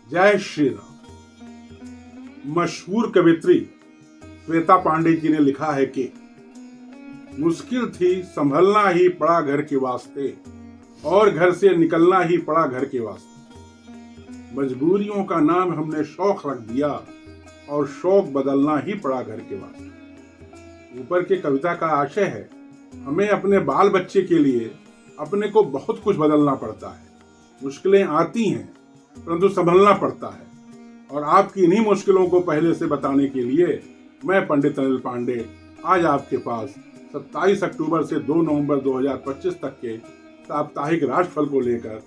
जय श्री राम। मशहूर कवित्री श्वेता पांडे जी ने लिखा है कि मुश्किल थी संभलना ही पड़ा घर के वास्ते, और घर से निकलना ही पड़ा घर के वास्ते। मजबूरियों का नाम हमने शौक रख दिया, और शौक बदलना ही पड़ा घर के वास्ते। ऊपर के कविता का आशय है, हमें अपने बाल बच्चे के लिए अपने को बहुत कुछ बदलना पड़ता है। मुश्किलें आती हैं, परंतु संभलना पड़ता है। और आपकी इन्हीं मुश्किलों को पहले से बताने के लिए मैं पंडित अनिल पांडे आज आपके पास 27 अक्टूबर से 2 नवंबर 2025 तक के साप्ताहिक राशिफल को लेकर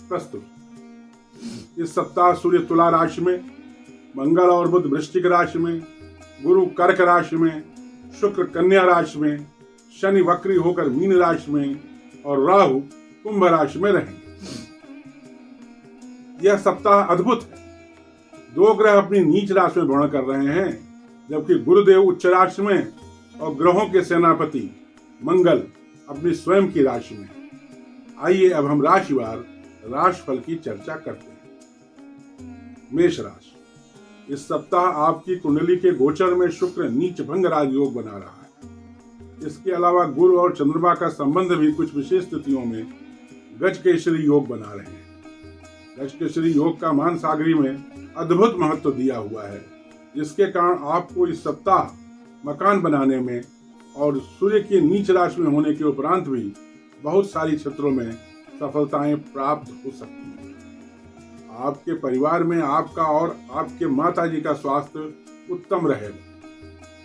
प्रस्तुत। इस सप्ताह सूर्य तुला राशि में, मंगल और बुध वृश्चिक राशि में, गुरु कर्क राशि में, शुक्र कन्या राशि में, शनि वक्री होकर मीन राशि में और राहु कुंभ राशि में रहेंगे। यह सप्ताह अद्भुत है। 2 ग्रह अपनी नीच राशि में भ्रमण कर रहे हैं, जबकि गुरुदेव उच्च राशि में और ग्रहों के सेनापति मंगल अपनी स्वयं की राशि में। आइए अब हम राशिवार राशिफल की चर्चा करते हैं। मेष राशि। इस सप्ताह आपकी कुंडली के गोचर में शुक्र नीच भंग राजयोग बना रहा है। इसके अलावा गुरु और चंद्रमा का संबंध भी कुछ विशेष स्थितियों में गजकेसरी योग बना रहे हैं। गजकेसरी योग का मान सागरी में अद्भुत महत्व दिया हुआ है, जिसके कारण आपको इस सप्ताह मकान बनाने में और सूर्य की नीच राशि में होने के उपरांत भी बहुत सारी क्षेत्रों में सफलताएं प्राप्त हो सकती हैं। आपके परिवार में आपका और आपके माताजी का स्वास्थ्य उत्तम रहेगा।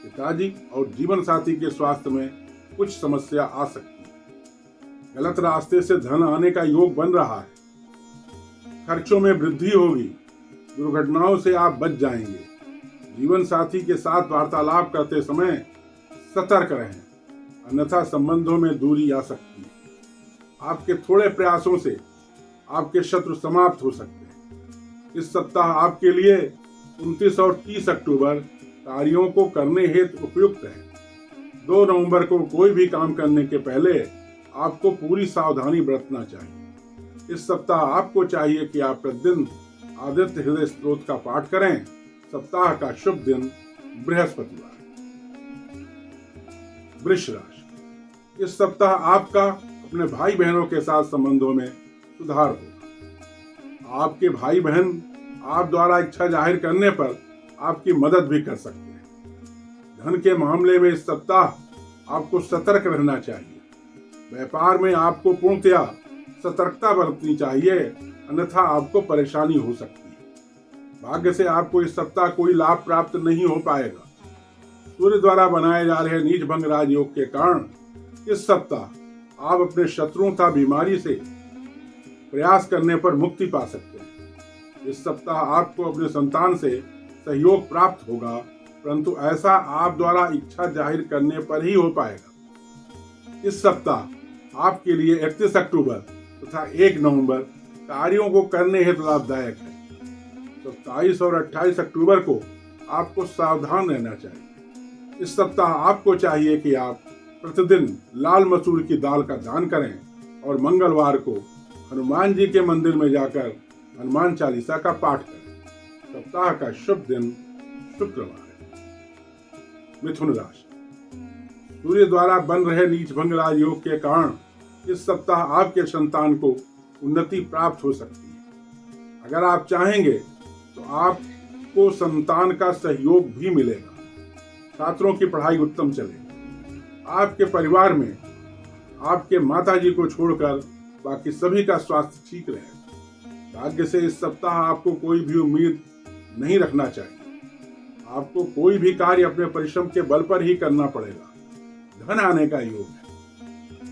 पिताजी और जीवन साथी के स्वास्थ्य में कुछ समस्या आ सकती है। गलत रास्ते से धन आने का योग बन रहा है। खर्चों में वृद्धि होगी। दुर्घटनाओं से आप बच जाएंगे। जीवन साथी के साथ वार्तालाप करते समय सतर्क रहें, अन्यथा संबंधों में दूरी आ सकती है। आपके थोड़े प्रयासों से आपके शत्रु समाप्त हो सकते हैं। इस सप्ताह आपके लिए 29 और 30 अक्टूबर कार्यों को करने हेतु उपयुक्त है। 2 नवंबर को कोई भी काम करने के पहले आपको पूरी सावधानी बरतना चाहिए। इस सप्ताह आपको चाहिए कि आप प्रतिदिन आदित्य हृदय स्तोत्र का पाठ करें। सप्ताह का शुभ दिन बृहस्पतिवार। वृष राशि। इस सप्ताह आपका अपने भाई बहनों के साथ संबंधों में सुधार होगा। आपके भाई बहन आप द्वारा इच्छा जाहिर करने पर आपकी मदद भी कर सकते हैं। धन के मामले में इस सप्ताह आपको सतर्क रहना चाहिए। व्यापार में आपको पूर्णतया सतर्कता बरतनी चाहिए, अन्यथा आपको परेशानी हो सकती है। भाग्य से आपको इस सप्ताह कोई लाभ प्राप्त नहीं हो पाएगा। सूर्य द्वारा बनाए जा रहे नीच भंग राजयोग के कारण इस सप्ताह आप अपने शत्रुओं तथा बीमारी से प्रयास करने पर मुक्ति पा सकते हैं। इस सप्ताह आपको अपने संतान से सहयोग प्राप्त होगा, परंतु ऐसा आप द्वारा इच्छा जाहिर करने पर ही हो पाएगा। इस सप्ताह आपके लिए 31 अक्टूबर तथा 1 नवंबर कार्यों को करने हेतु लाभदायक है। 27 और 28 अक्टूबर को आपको सावधान रहना चाहिए। इस सप्ताह आपको चाहिए कि आप प्रतिदिन लाल मसूर की दाल का दान करें और मंगलवार को हनुमान जी के मंदिर में जाकर हनुमान चालीसा का पाठ करें। सप्ताह का शुभ दिन शुक्रवार है। मिथुन राशि। सूर्य द्वारा बन रहे नीच भंग राजयोग के कारण इस सप्ताह आपके संतान को उन्नति प्राप्त हो सकती है। अगर आप चाहेंगे तो आपको संतान का सहयोग भी मिलेगा। छात्रों की पढ़ाई उत्तम चलेगी। आपके परिवार में आपके माताजी को छोड़कर बाकी सभी का स्वास्थ्य ठीक रहेगा। भाग्य से इस सप्ताह आपको कोई भी उम्मीद नहीं रखना चाहिए। आपको कोई भी कार्य अपने परिश्रम के बल पर ही करना पड़ेगा। धन आने का योग है।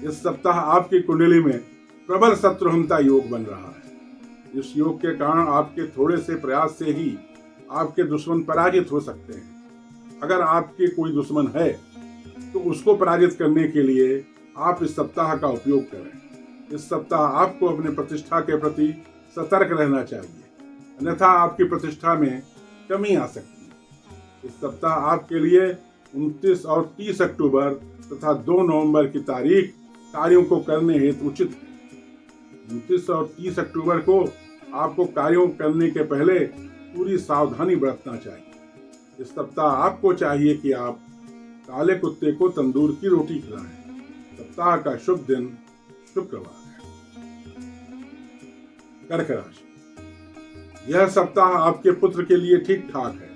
इस सप्ताह आपकी कुंडली में प्रबल शत्रुहंता योग बन रहा है। इस योग के कारण आपके थोड़े से प्रयास से ही आपके दुश्मन पराजित हो सकते हैं। अगर आपके कोई दुश्मन है तो उसको पराजित करने के लिए आप इस सप्ताह का उपयोग करें। इस सप्ताह आपको अपने प्रतिष्ठा के प्रति सतर्क रहना चाहिए, अन्यथा आपकी प्रतिष्ठा में कमी आ सकती है। इस सप्ताह आपके लिए 29 और 30 अक्टूबर तथा 2 नवंबर की तारीख कार्यों को करने हेतु उचित है। 29 और 30 अक्टूबर को आपको कार्यों करने के पहले पूरी सावधानी बरतना चाहिए। इस सप्ताह आपको चाहिए कि आप काले कुत्ते को तंदूर की रोटी खिलाएं। सप्ताह का शुभ दिन शुक्रवार है। कर्क राशि, यह सप्ताह आपके पुत्र के लिए ठीक ठाक है।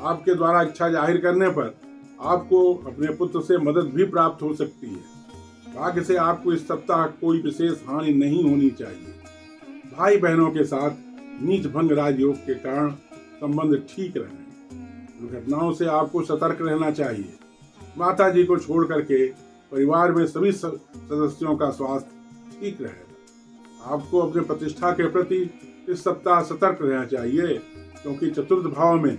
आपके द्वारा इच्छा जाहिर करने पर आपको अपने पुत्र से मदद भी प्राप्त हो सकती है। भाग्य से आपको इस सप्ताह कोई विशेष हानि नहीं होनी चाहिए। भाई बहनों के साथ नीच भंग राजयोग के कारण संबंध ठीक रहेंगे। दुर्घटनाओं से आपको सतर्क रहना चाहिए। माता जी को छोड़ करके परिवार में सभी सदस्यों का स्वास्थ्य ठीक रहेगा। आपको अपने प्रतिष्ठा के प्रति इस सप्ताह सतर्क रहना चाहिए, क्योंकि चतुर्थ भाव में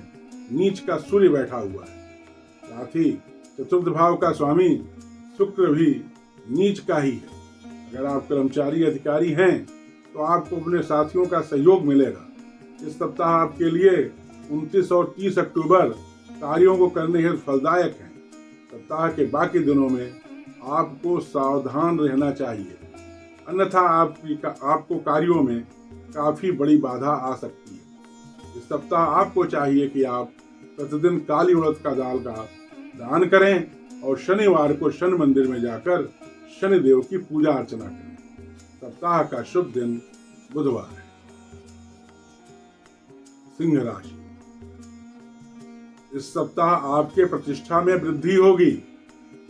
नीच का सूर्य बैठा हुआ है। साथ ही चतुर्थ भाव का स्वामी शुक्र भी नीच का ही है। अगर आप कर्मचारी अधिकारी हैं तो आपको अपने साथियों का सहयोग मिलेगा। इस सप्ताह आपके लिए 29 और 30 अक्टूबर कार्यों को करने हेतु फलदायक हैं। सप्ताह के बाकी दिनों में आपको सावधान रहना चाहिए, अन्यथा आपको कार्यों में काफी बड़ी बाधा आ सकती है। इस सप्ताह आपको चाहिए कि आप प्रतिदिन काली उड़द का दाल का दान करें और शनिवार को शनि मंदिर में जाकर शनिदेव की पूजा अर्चना करें। सप्ताह का शुभ दिन बुधवार है। सिंह राशि, इस सप्ताह आपके प्रतिष्ठा में वृद्धि होगी।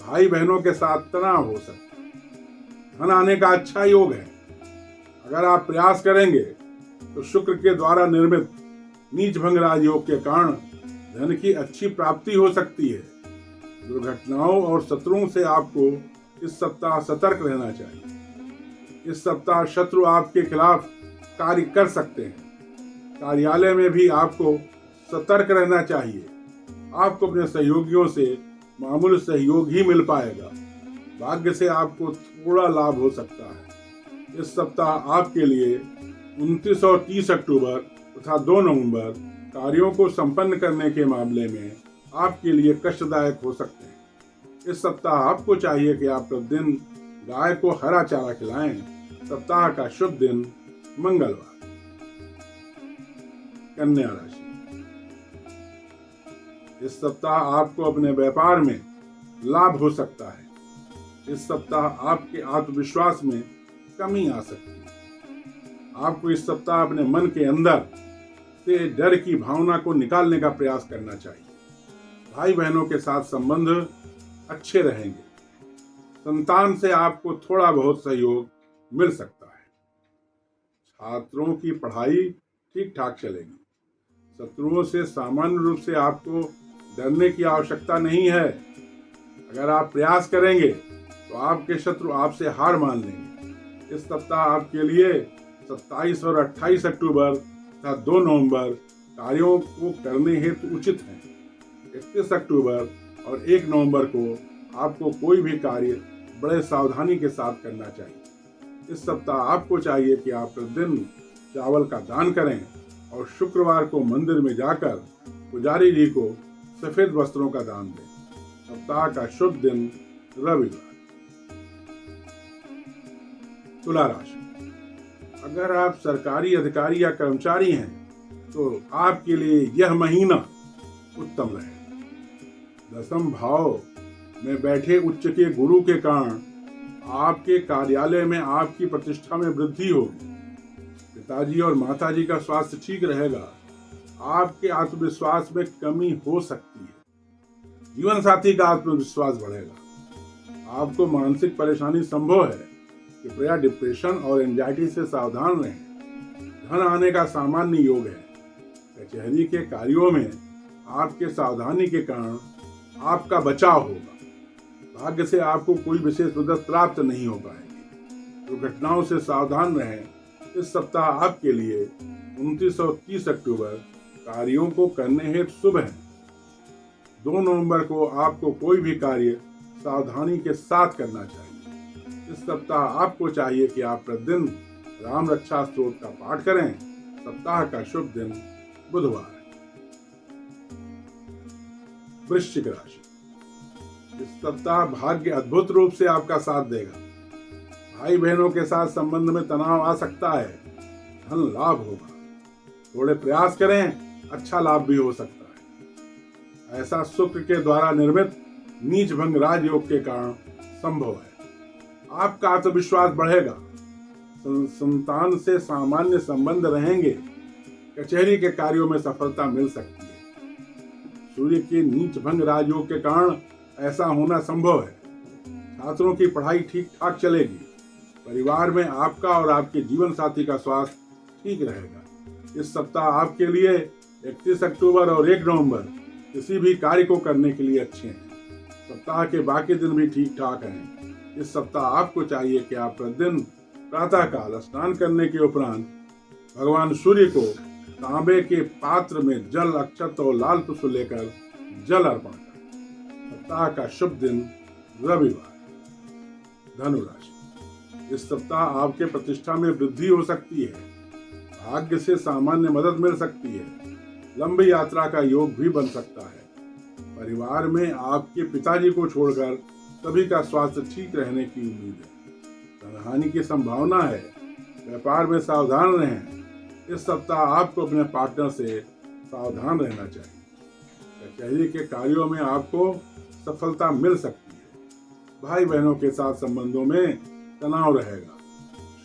भाई बहनों के साथ तनाव हो सकता है। धन आने का अच्छा योग है। अगर आप प्रयास करेंगे तो शुक्र के द्वारा निर्मित नीच भंग राजयोग के कारण धन की अच्छी प्राप्ति हो सकती है। दुर्घटनाओं और शत्रुओं से आपको इस सप्ताह सतर्क रहना चाहिए। इस सप्ताह शत्रु आपके खिलाफ कार्य कर सकते हैं। कार्यालय में भी आपको सतर्क रहना चाहिए। आपको अपने सहयोगियों से मामूली सहयोग ही मिल पाएगा। भाग्य से आपको थोड़ा लाभ हो सकता है। इस सप्ताह आपके लिए 29 और 30 अक्टूबर तथा 2 नवंबर कार्यों को संपन्न करने के मामले में आपके लिए कष्टदायक हो सकते हैं। इस सप्ताह आपको चाहिए कि आप प्रतिदिन गाय को हरा चारा खिलाएं। सप्ताह का शुभ दिन मंगलवार। कन्या राशि, इस सप्ताह आपको अपने व्यापार में लाभ हो सकता है। इस सप्ताह आपके आत्मविश्वास में कमी आ सकती है। आपको इस सप्ताह अपने मन के अंदर से डर की भावना को निकालने का प्रयास करना चाहिए। भाई बहनों के साथ संबंध अच्छे रहेंगे। संतान से आपको थोड़ा बहुत सहयोग मिल सकता है। छात्रों की पढ़ाई ठीक ठाक चलेगी। शत्रुओं से सामान्य रूप से आपको डरने की आवश्यकता नहीं है। अगर आप प्रयास करेंगे तो आपके शत्रु आपसे हार मान लेंगे। इस सप्ताह आपके लिए 27 और 28 अक्टूबर तथा 2 नवंबर कार्यों को करने हेतु उचित हैं। 31 अक्टूबर और 1 नवंबर को आपको कोई भी कार्य बड़े सावधानी के साथ करना चाहिए। इस सप्ताह आपको चाहिए कि आप प्रतिदिन चावल का दान करें और शुक्रवार को मंदिर में जाकर पुजारी जी को सफेद वस्त्रों का दान दें। सप्ताह का शुभ दिन रविवार। तुला राशि, अगर आप सरकारी अधिकारी या कर्मचारी हैं तो आपके लिए यह महीना उत्तम रहेगा। 10वें भाव में बैठे उच्च के गुरु के कारण आपके कार्यालय में आपकी प्रतिष्ठा में वृद्धि होगी। पिताजी और माताजी का स्वास्थ्य ठीक रहेगा। आपके आत्मविश्वास में कमी हो सकती है। जीवन साथी का आत्मविश्वास बढ़ेगा। आपको मानसिक परेशानी संभव है। कृपया डिप्रेशन और एंजाइटी से सावधान रहें। धन आने का सामान्य योग है। कचहरी के कार्यों में आपके सावधानी के कारण आपका बचाव होगा। भाग्य से आपको कोई विशेष मदद प्राप्त नहीं हो पाएगी। दुर्घटनाओं से सावधान रहें। इस सप्ताह आपके लिए 29 और 30 अक्टूबर कार्यों को करने हेतु शुभ है। 2 नवंबर को आपको कोई भी कार्य सावधानी के साथ करना चाहिए। इस सप्ताह आपको चाहिए कि आप प्रतिदिन राम रक्षा स्तोत्र का पाठ करें। सप्ताह का शुभ दिन बुधवार है। वृश्चिक राशि, इस सप्ताह भाग्य अद्भुत रूप से आपका साथ देगा। भाई बहनों के साथ संबंध में तनाव आ सकता है। धन लाभ होगा। थोड़े प्रयास करें, अच्छा लाभ भी हो सकता है। ऐसा शुक्र के द्वारा निर्मित नीच भंग राजयोग के कारण संभव है। आपका आत्मविश्वास बढ़ेगा, संतान से सामान्य संबंध रहेंगे, कचहरी के कार्यों में सफलता मिल सकती है। सूर्य के नीच भंग राजयोग के कारण ऐसा होना संभव है। छात्रों की पढ़ाई ठीक ठाक चलेगी। परिवार में आपका और आपके जीवन साथी का स्वास्थ्य ठीक रहेगा। इस सप्ताह आपके लिए 31 अक्टूबर और 1 नवंबर किसी भी कार्य को करने के लिए अच्छे हैं। सप्ताह के बाकी दिन भी ठीक ठाक हैं। इस सप्ताह आपको चाहिए कि आप प्रतिदिन प्रातःकाल स्नान करने के उपरांत भगवान सूर्य को तांबे के पात्र में जल, अक्षत और लाल पुष्प लेकर जल अर्पण करें। सप्ताह का शुभ दिन रविवार। धनु राशि, इस सप्ताह आपके प्रतिष्ठा में वृद्धि हो सकती है। भाग्य से सामान्य मदद मिल सकती है। लंबी यात्रा का योग भी बन सकता है। परिवार में आपके पिताजी को छोड़कर सभी का स्वास्थ्य ठीक रहने की उम्मीद है। धनहानि की संभावना है। व्यापार में सावधान रहें। इस सप्ताह आपको अपने पार्टनर से सावधान रहना चाहिए। कचहरी के कार्यों में आपको सफलता मिल सकती है। भाई बहनों के साथ संबंधों में तनाव रहेगा।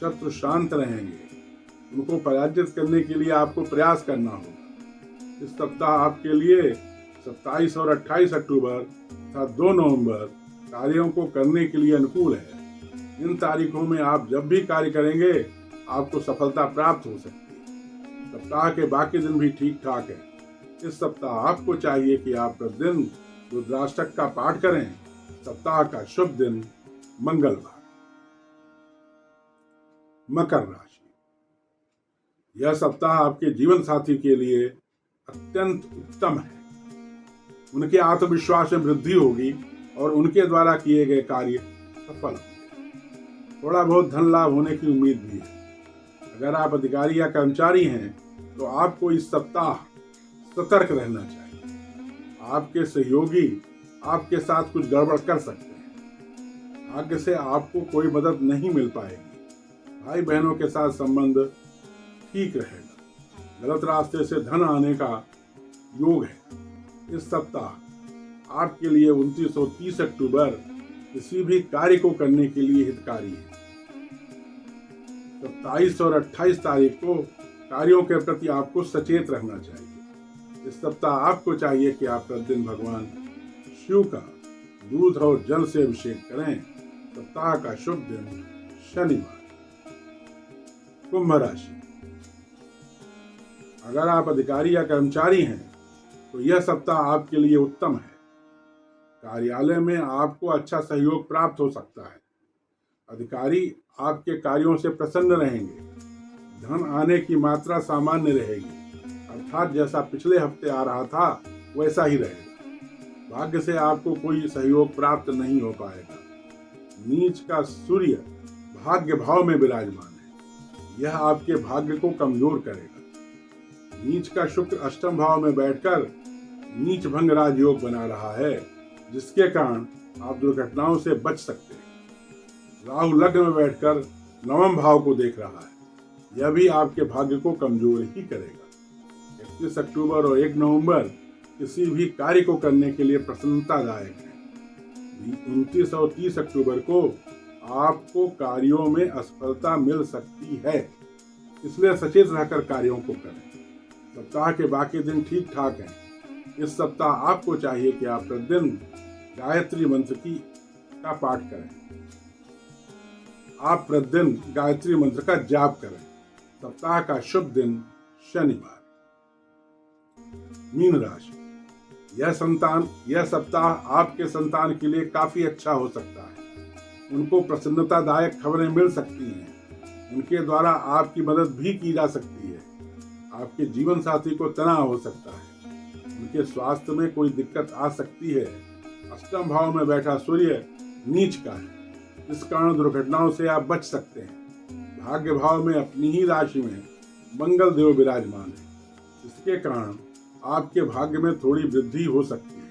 शत्रु शांत रहेंगे। उनको पराजित करने के लिए आपको प्रयास करना होगा। इस सप्ताह आपके लिए 27 और 28 अक्टूबर तथा 2 नवंबर कार्यों को करने के लिए अनुकूल है। इन तारीखों में आप जब भी कार्य करेंगे आपको सफलता प्राप्त हो सकती है। सप्ताह के बाकी दिन भी ठीक ठाक है। इस सप्ताह आपको चाहिए कि आप प्रतिदिन रुद्राष्टक का पाठ करें। सप्ताह का शुभ दिन मंगलवार। मकर राशि, यह सप्ताह आपके जीवन साथी के लिए अत्यंत उत्तम है। उनके आत्मविश्वास में वृद्धि होगी और उनके द्वारा किए गए कार्य सफल होंगे। थोड़ा बहुत धन लाभ होने की उम्मीद भी है। अगर आप अधिकारी या कर्मचारी हैं तो आपको इस सप्ताह सतर्क रहना चाहिए। आपके सहयोगी आपके साथ कुछ गड़बड़ कर सकते हैं। भाग्य से आपको कोई मदद नहीं मिल पाएगी। भाई बहनों के साथ संबंध ठीक रहेगा। गलत रास्ते से धन आने का योग है। इस सप्ताह आपके लिए 29 और 30 अक्टूबर किसी भी कार्य को करने के लिए हितकारी है। 27 और 28 तारीख को कार्यों के प्रति आपको सचेत रहना चाहिए। इस सप्ताह आपको चाहिए कि आप प्रतिदिन भगवान शिव का दूध और जल से अभिषेक करें। सप्ताह का शुभ दिन शनिवार। कुंभ राशि, अगर आप अधिकारी या कर्मचारी हैं तो यह सप्ताह आपके लिए उत्तम है। कार्यालय में आपको अच्छा सहयोग प्राप्त हो सकता है। अधिकारी आपके कार्यों से प्रसन्न रहेंगे। धन आने की मात्रा सामान्य रहेगी, अर्थात जैसा पिछले हफ्ते आ रहा था वैसा ही रहेगा। भाग्य से आपको कोई सहयोग प्राप्त नहीं हो पाएगा। नीच का सूर्य भाग्य भाव में विराजमान है। यह आपके भाग्य को कमजोर करेगा। नीच का शुक्र अष्टम भाव में बैठकर नीच भंग राजयोग बना रहा है, जिसके कारण आप दुर्घटनाओं से बच सकते हैं। राहु लग्न में बैठकर नवम भाव को देख रहा है। यह भी आपके भाग्य को कमजोर ही करेगा। 31 अक्टूबर और 1 नवंबर किसी भी कार्य को करने के लिए प्रसन्नतादायक है। 29 और 30 अक्टूबर को आपको कार्यों में असफलता मिल सकती है, इसलिए सचेत रहकर कार्यों को करें। सप्ताह के बाकी दिन ठीक ठाक हैं। इस सप्ताह आपको चाहिए कि आप प्रतिदिन गायत्री मंत्र का पाठ करें। आप प्रतिदिन गायत्री मंत्र का जाप करें। सप्ताह का शुभ दिन शनिवार। मीन राशि, यह सप्ताह आपके संतान के लिए काफी अच्छा हो सकता है। उनको प्रसन्नतादायक खबरें मिल सकती हैं। उनके द्वारा आपकी मदद भी की जा सकती है। आपके जीवन साथी को तनाव हो सकता है। उनके स्वास्थ्य में कोई दिक्कत आ सकती है। अष्टम भाव में बैठा सूर्य नीच का है, इस कारण दुर्घटनाओं से आप बच सकते हैं। भाग्य भाव में अपनी ही राशि में मंगल देव विराजमान है, इसके कारण आपके भाग्य में थोड़ी वृद्धि हो सकती है।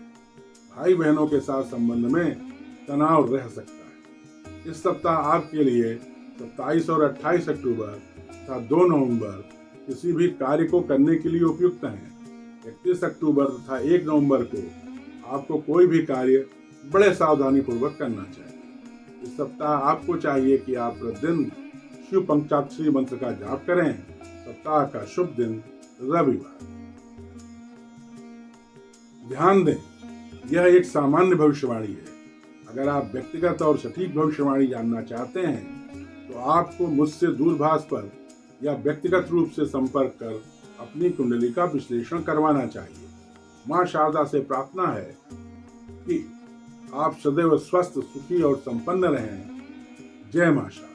भाई बहनों के साथ संबंध में तनाव रह सकता है। इस सप्ताह आपके लिए 27 और 28 अक्टूबर तथा 2 नवंबर किसी भी कार्य को करने के लिए उपयुक्त हैं। 31 अक्टूबर तथा 1 नवंबर को आपको कोई भी कार्य बड़े सावधानी पूर्वक करना चाहिए। इस सप्ताह आपको चाहिए कि आप प्रतिदिन शिव पंचाक्षरी मंत्र का जाप करें। सप्ताह का शुभ दिन रविवार। ध्यान दें, यह एक सामान्य भविष्यवाणी है। अगर आप व्यक्तिगत और सटीक भविष्यवाणी जानना चाहते हैं तो आपको मुझसे दूरभाष पर या व्यक्तिगत रूप से संपर्क कर अपनी कुंडली का विश्लेषण करवाना चाहिए। मां शारदा से प्रार्थना है कि आप सदैव स्वस्थ, सुखी और संपन्न रहें। जय मां शारदा।